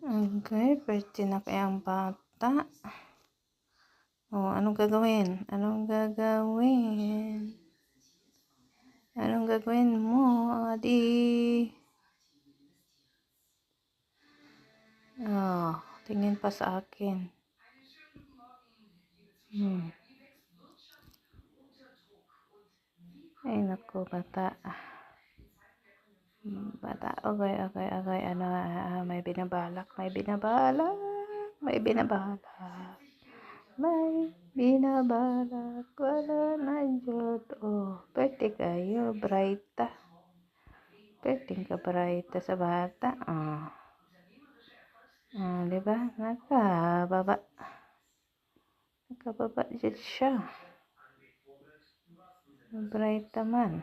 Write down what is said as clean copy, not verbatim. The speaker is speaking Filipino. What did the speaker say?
Okay, pwede na kayang bata. Oh, anong gagawin? Anong gagawin? Anong gagawin mo, Adi? Oh, tingin pa sa akin. Ay, naku, bata. Bata, okay. Ano, may binabalak. May binabalak. Wala na Diyos. Oh, pwede kayo, Brighta. Pwede ka, Brighta, sa bata. Diba? Nakababa dyan siya. Brighta man.